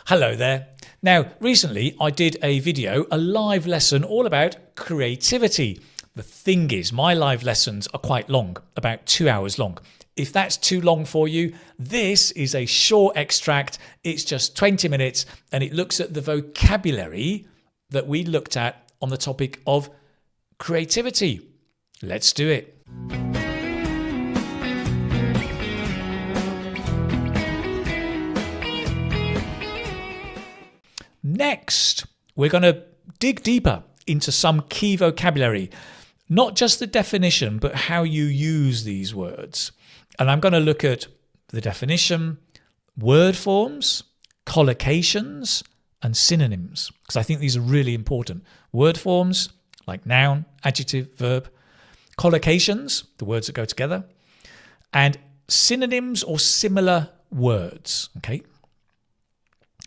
Hello there. Now, recently I did a video, a live lesson all about creativity. The thing is, my live lessons are quite long, about 2 hours long. If that's too long for you, this is a short extract. It's just 20 minutes and it looks at the vocabulary that we looked at on the topic of creativity. Let's do it. Next, we're going to dig deeper into some key vocabulary, not just the definition, but how you use these words. And I'm going to look at the definition, word forms, collocations, and synonyms, because I think these are really important. Word forms, like noun, adjective, verb. Collocations, the words that go together. And synonyms or similar words. Okay.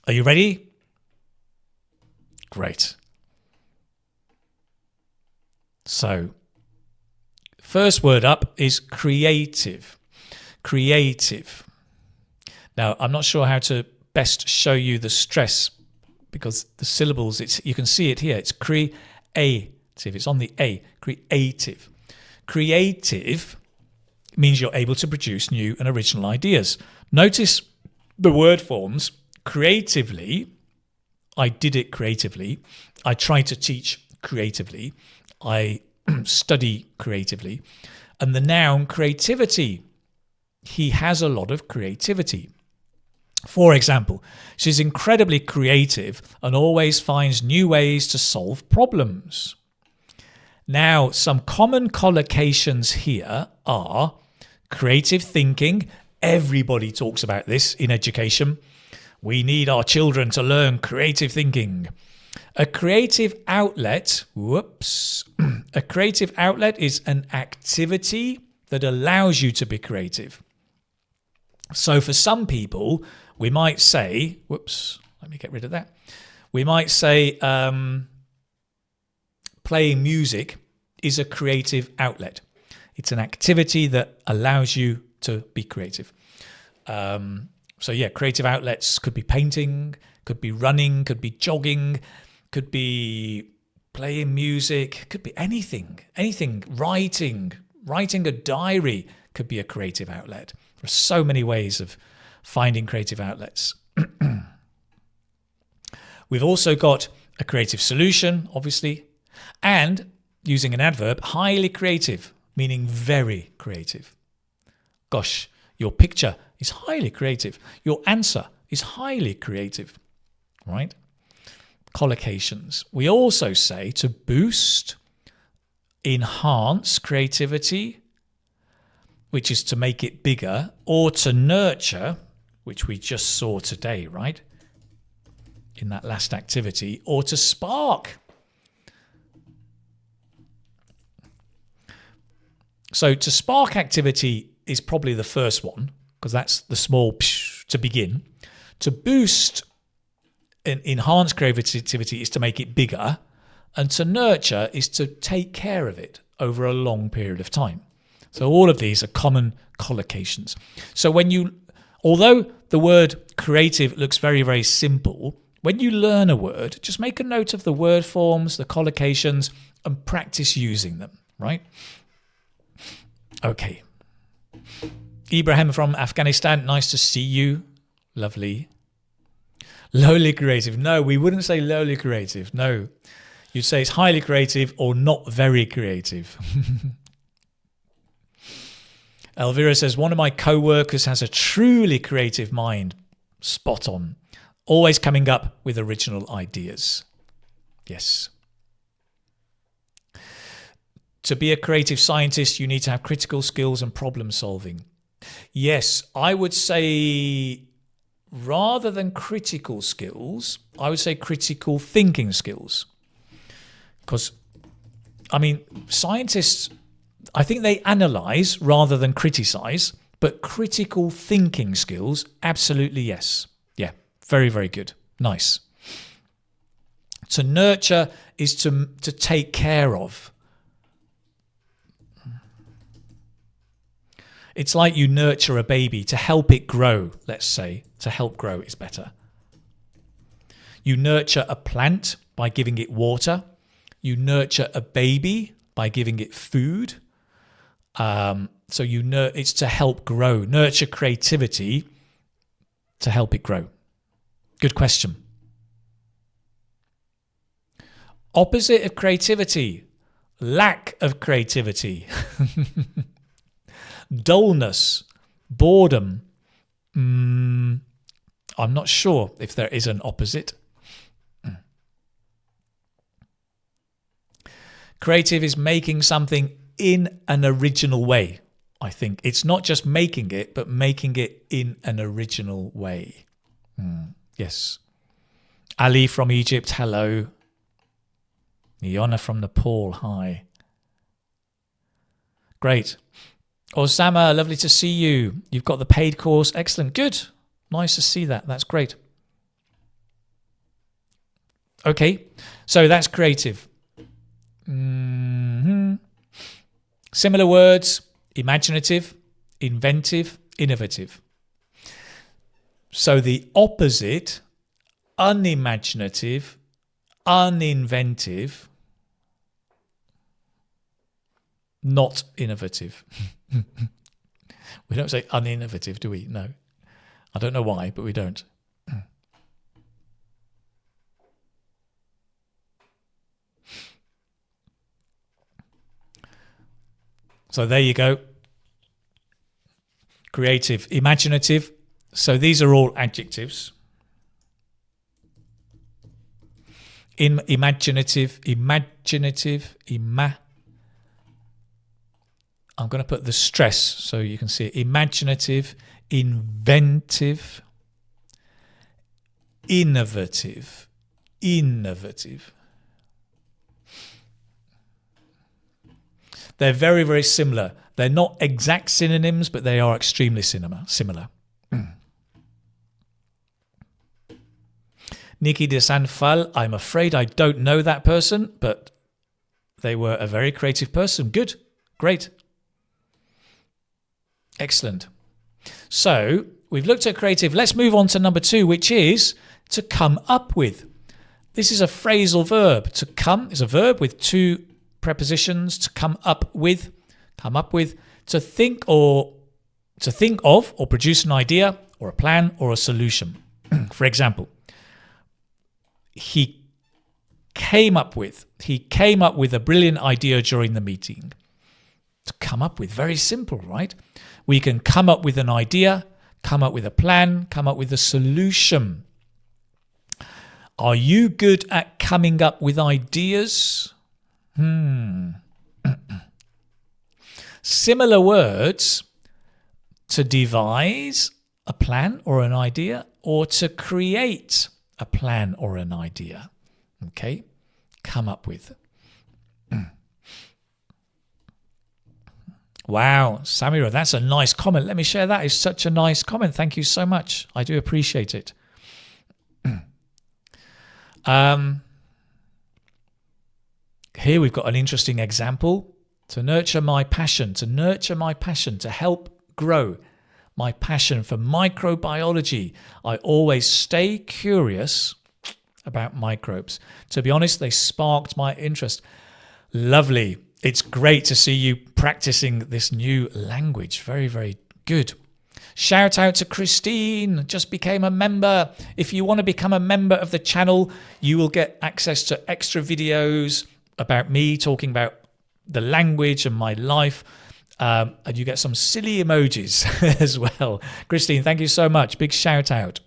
Are you ready? Great. So, first word up is creative. Creative. Now, I'm not sure how to best show you the stress because the syllables, you can see it here. It's creative. It's on the A. Creative. Creative means you're able to produce new and original ideas. Notice the word forms. Creatively, I did it creatively. I try to teach creatively. I study creatively. And the noun creativity, he has a lot of creativity. For example, she's incredibly creative and always finds new ways to solve problems. Now, some common collocations here are creative thinking. Everybody talks about this in education. We need our children to learn creative thinking. A creative outlet, a creative outlet is an activity that allows you to be creative. So for some people, we might say, let me get rid of that. We might say playing music is a creative outlet. It's an activity that allows you to be creative. So yeah, creative outlets could be painting, could be running, could be jogging, could be playing music, could be anything, writing a diary could be a creative outlet. There are so many ways of finding creative outlets. We've also got a creative solution, obviously, and using an adverb, highly creative, meaning very creative. Gosh, your picture is highly creative. Your answer is highly creative, right? Collocations. We also say to boost, enhance creativity, which is to make it bigger, or to nurture, which we just saw today, right? In that last activity, or to spark. So to spark activity is probably the first one, because that's the small to begin. To boost and enhance creativity is to make it bigger, and to nurture is to take care of it over a long period of time. So all of these are common collocations. So although the word creative looks very, very simple, when you learn a word, just make a note of the word forms, the collocations, and practice using them, right? Okay. Ibrahim from Afghanistan, nice to see you. Lovely. Lowly creative. No, we wouldn't say lowly creative. No. You'd say it's highly creative or not very creative. Elvira says, one of my co-workers has a truly creative mind. Spot on. Always coming up with original ideas. Yes. To be a creative scientist, you need to have critical skills and problem solving. Yes, I would say rather than critical skills, I would say critical thinking skills. Because, I mean, scientists, I think they analyze rather than criticize, but critical thinking skills, absolutely yes. Yeah, very, very good. Nice. To nurture is to take care of. It's like you nurture a baby to help it grow, let's say. To help grow is better. You nurture a plant by giving it water. You nurture a baby by giving it food. So it's to help grow. Nurture creativity to help it grow. Good question. Opposite of creativity, lack of creativity, dullness, boredom. I'm not sure if there is an opposite. Creative is making something in an original way, I think. It's not just making it, but making it in an original way. Yes. Ali from Egypt, hello. Iona from Nepal, hi. Great. Osama, lovely to see you. You've got the paid course. Excellent. Good. Nice to see that. That's great. Okay, so that's creative. Similar words, imaginative, inventive, innovative. So the opposite, unimaginative, uninventive, not innovative. We don't say uninnovative, do we? No. I don't know why, but we don't. So there you go. Creative, imaginative. So these are all adjectives. Imaginative. I'm going to put the stress so you can see it. Imaginative, inventive, innovative. They're very, very similar. They're not exact synonyms, but they are extremely similar. Niki de Sanfal, I'm afraid I don't know that person, but they were a very creative person. Good. Great. Excellent. So we've looked at creative. Let's move on to number 2, which is to come up with. This is a phrasal verb. To come is a verb with 2 prepositions. To come up with, to think of or produce an idea or a plan or a solution. For example, he came up with a brilliant idea during the meeting. To come up with, very simple, right? We can come up with an idea, come up with a plan, come up with a solution. Are you good at coming up with ideas? Similar words, to devise a plan or an idea, or to create a plan or an idea. Okay, come up with. Wow, Samira, that's a nice comment. Let me share that. It's such a nice comment. Thank you so much. I do appreciate it. Here we've got an interesting example. To nurture my passion, to help grow my passion for microbiology. I always stay curious about microbes. To be honest, they sparked my interest. Lovely. It's great to see you practicing this new language. Very, very good. Shout out to Christine, just became a member. If you want to become a member of the channel, you will get access to extra videos about me talking about the language and my life. And you get some silly emojis as well. Christine, thank you so much. Big shout out.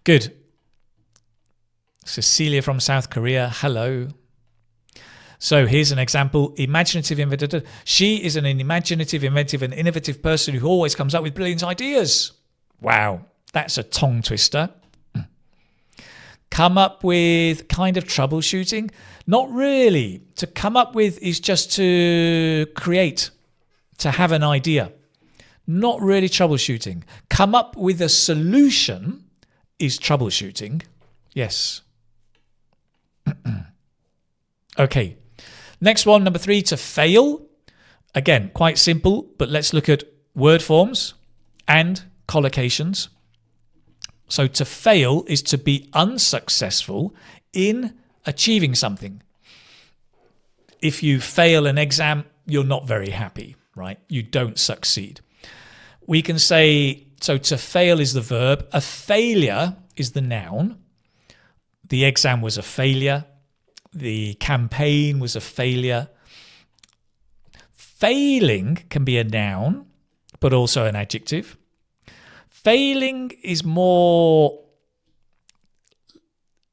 Good. Cecilia from South Korea, hello. So here's an example. Imaginative, inventive. She is an imaginative, inventive, and innovative person who always comes up with brilliant ideas. Wow, that's a tongue twister. Come up with kind of troubleshooting? Not really. To come up with is just to create, to have an idea. Not really troubleshooting. Come up with a solution is troubleshooting. Yes. Okay. Next one, number 3, to fail. Again, quite simple, but let's look at word forms. and collocations. So to fail is to be unsuccessful in achieving something. If you fail an exam, you're not very happy, right? You don't succeed. We can say, so to fail is the verb, a failure is the noun. The exam was a failure. The campaign was a failure. Failing can be a noun, but also an adjective. Failing is more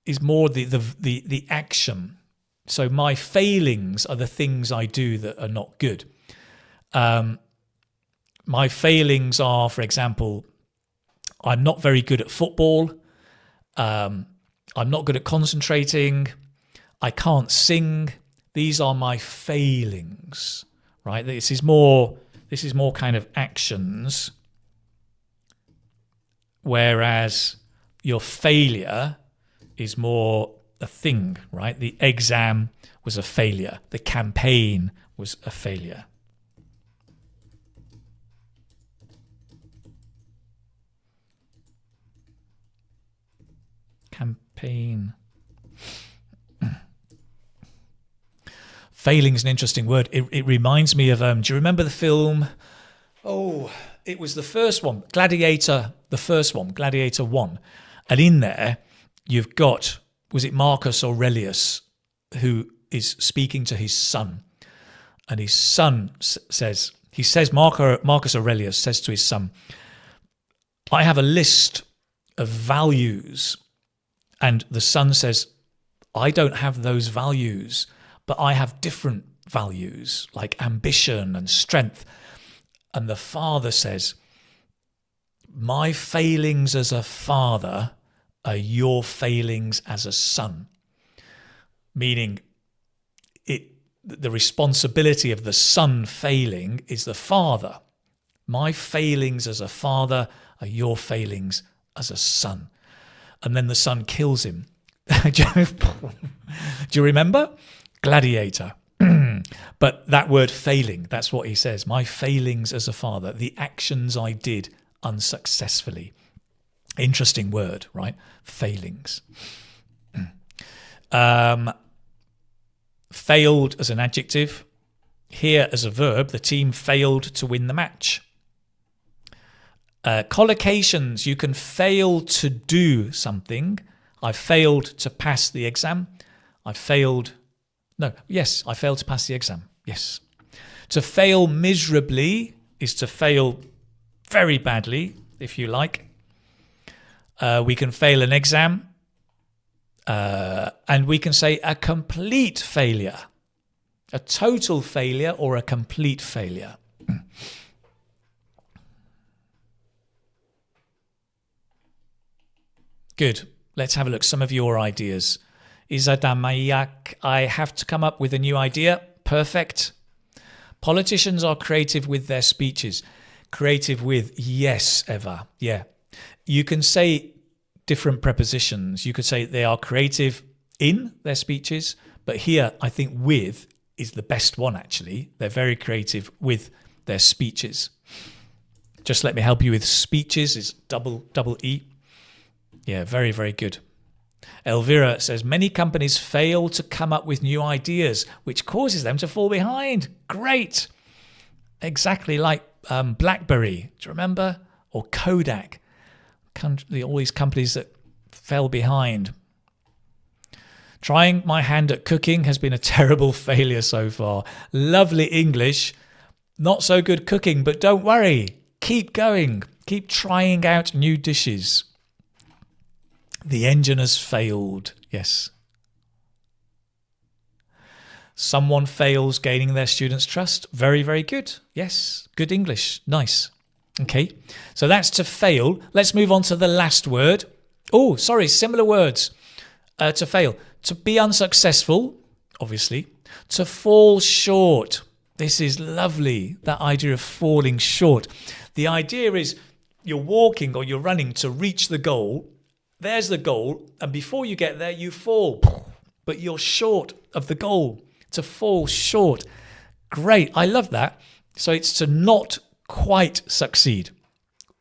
the action. So my failings are the things I do that are not good. My failings are, for example, I'm not very good at football. I'm not good at concentrating. I can't sing. These are my failings, right? This is more kind of actions, whereas your failure is more a thing, right? The exam was a failure. The campaign was a failure. Campaign. Failing is an interesting word. It reminds me of, do you remember the film? Oh, it was the first one, Gladiator, the first one, Gladiator 1. And in there, you've got, was it Marcus Aurelius, who is speaking to his son. And his son says, Marcus Aurelius says to his son, I have a list of values. And the son says, I don't have those values, but I have different values like ambition and strength. And the father says, my failings as a father are your failings as a son. Meaning the responsibility of the son failing is the father. My failings as a father are your failings as a son. And then the son kills him. Do you remember? Gladiator. But that word failing, that's what he says. My failings as a father, the actions I did unsuccessfully. Interesting word, right? Failings. Failed as an adjective. Here as a verb, the team failed to win the match. Collocations, you can fail to do something. I failed to pass the exam. I failed to pass the exam. Yes. To fail miserably is to fail very badly, if you like. We can fail an exam. And we can say a complete failure. A total failure or a complete failure. Good. Let's have a look. Some of your ideas. Izadamayak, I have to come up with a new idea. Perfect. Politicians are creative with their speeches. Creative with, yes, Eva. Yeah. You can say different prepositions. You could say they are creative in their speeches, but here I think with is the best one actually. They're very creative with their speeches. Just let me help you with speeches. It's double E. Yeah, very, very good. Elvira says, many companies fail to come up with new ideas, which causes them to fall behind. Great. Exactly like BlackBerry, do you remember? Or Kodak. All these companies that fell behind. Trying my hand at cooking has been a terrible failure so far. Lovely English, not so good cooking, but don't worry. Keep going. Keep trying out new dishes. The engine has failed. Yes. Someone fails gaining their students' trust. Very, very good. Yes. Good English. Nice. Okay. So that's to fail. Let's move on to the last word. Oh, sorry. Similar words. To fail. To be unsuccessful, obviously. To fall short. This is lovely. That idea of falling short. The idea is you're walking or you're running to reach the goal. There's the goal, and before you get there, you fall. But you're short of the goal. To fall short. Great, I love that. So it's to not quite succeed.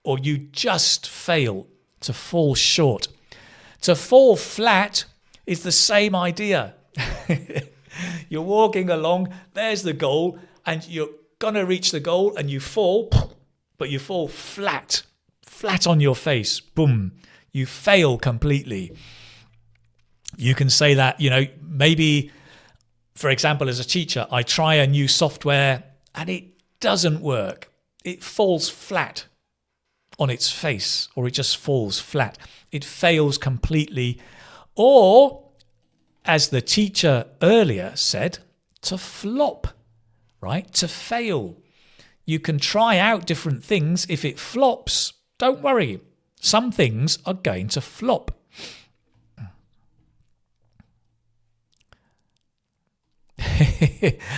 or you just fail, to fall short. To fall flat is the same idea. You're walking along, there's the goal, and you're going to reach the goal and you fall, but you fall flat on your face. Boom. You fail completely. You can say that, maybe, for example, as a teacher, I try a new software and it doesn't work. It falls flat on its face, or it just falls flat. It fails completely. Or, as the teacher earlier said, to flop, right? To fail. You can try out different things. If it flops, don't worry. Some things are going to flop.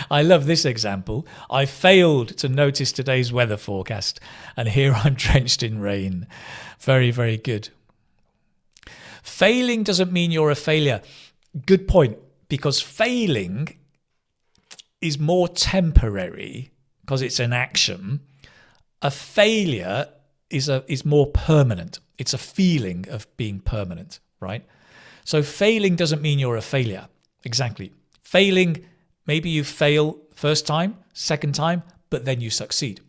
I love this example. I failed to notice today's weather forecast, and here I'm drenched in rain. Very, very good. Failing doesn't mean you're a failure. Good point, because failing is more temporary because it's an action. A failure is more permanent. It's a feeling of being permanent, right? So failing doesn't mean you're a failure. Exactly. Failing, maybe you fail first time, second time, but then you succeed.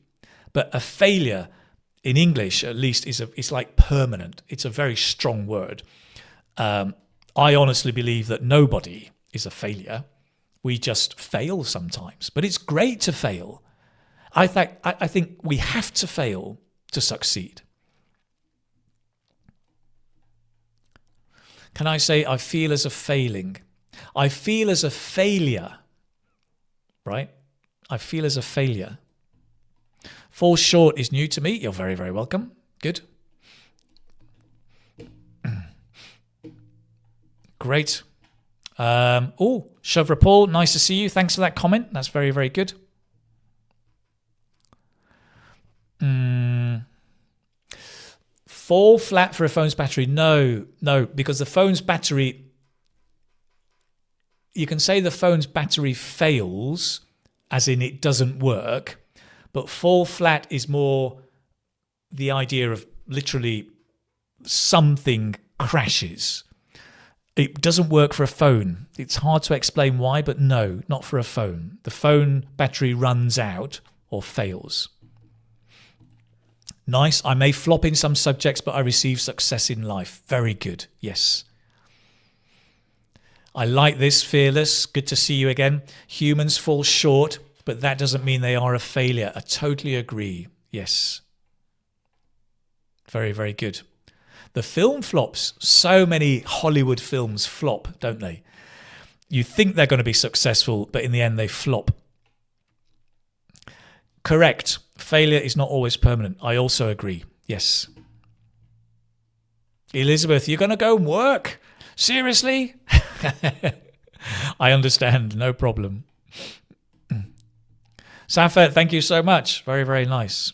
But a failure, in English at least, is like permanent. It's a very strong word. I honestly believe that nobody is a failure. We just fail sometimes. But it's great to fail. I think we have to fail to succeed. Can I say I feel as a failing? I feel as a failure, right? I feel as a failure. Fall short is new to me. You're very, very welcome. Good. Great. Shavra Paul, nice to see you. Thanks for that comment. That's very, very good. Fall flat for a phone's battery. No, because the phone's battery, you can say the phone's battery fails, as in it doesn't work, but fall flat is more the idea of literally something crashes. It doesn't work for a phone. It's hard to explain why, but no, not for a phone. The phone battery runs out or fails. Nice. I may flop in some subjects, but I receive success in life. Very good. Yes. I like this, Fearless. Good to see you again. Humans fall short, but that doesn't mean they are a failure. I totally agree. Yes. Very, very good. The film flops. So many Hollywood films flop, don't they? You think they're going to be successful, but in the end they flop. Correct. Failure is not always permanent. I also agree. Yes. Elizabeth, you're going to go and work? Seriously? I understand. No problem. Safa, thank you so much. Very, very nice.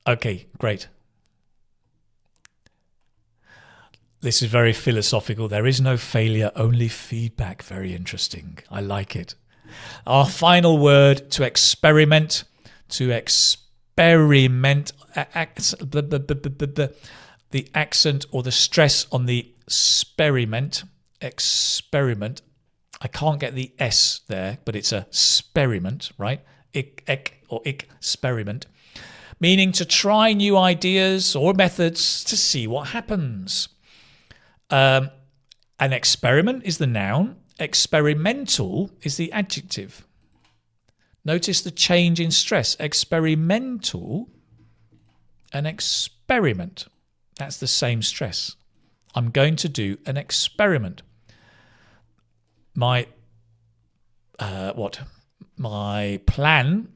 Okay, great. This is very philosophical. There is no failure, only feedback. Very interesting. I like it. Our final word, to experiment. To experiment. The accent or the stress on the experiment. Experiment. I can't get the S there, but it's a experiment, right? Experiment. Meaning to try new ideas or methods to see what happens. An experiment is the noun. Experimental is the adjective. Notice the change in stress. Experimental and experiment. That's the same stress. I'm going to do an experiment. My plan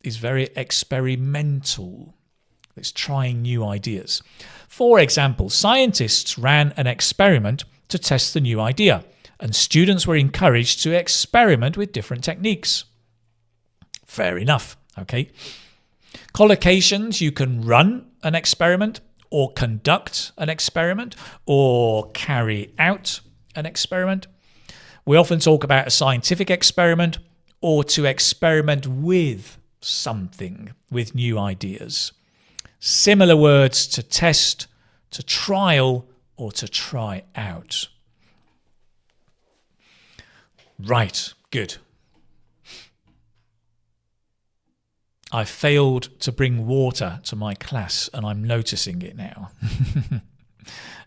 is very experimental. It's trying new ideas. For example, scientists ran an experiment to test the new idea, and students were encouraged to experiment with different techniques. Fair enough, okay? Collocations, you can run an experiment or conduct an experiment or carry out an experiment. We often talk about a scientific experiment or to experiment with something with new ideas. Similar words to test, to trial, or to try out. Right, good. I failed to bring water to my class and I'm noticing it now.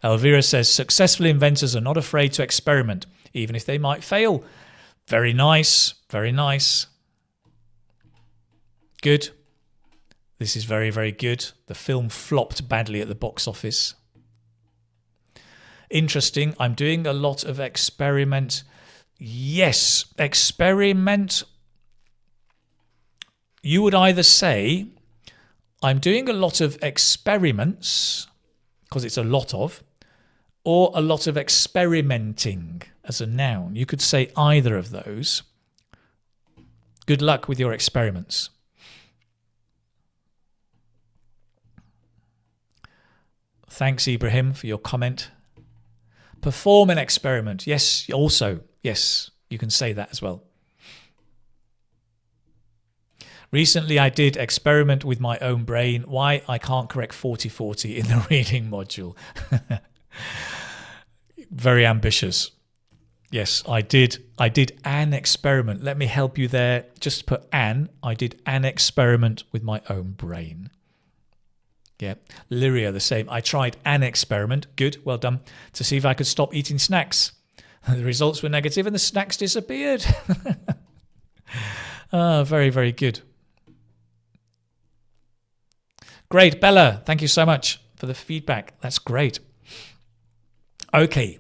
Elvira says, successful inventors are not afraid to experiment, even if they might fail. Very nice, very nice. Good. This is very, very good. The film flopped badly at the box office. Interesting. I'm doing a lot of experiment. Yes, experiment. You would either say, I'm doing a lot of experiments, because it's a lot of, or a lot of experimenting as a noun. You could say either of those. Good luck with your experiments. Thanks, Ibrahim, for your comment. Perform an experiment. Yes, also. Yes, you can say that as well. Recently, I did experiment with my own brain. Why I can't correct 40/40 in the reading module. Very ambitious. Yes, I did an experiment. Let me help you there. Just put an. I did an experiment with my own brain. Yeah, Lyria, the same. I tried an experiment. Good, well done. To see if I could stop eating snacks. The results were negative and the snacks disappeared. Very, very good. Great, Bella. Thank you so much for the feedback. That's great. Okay.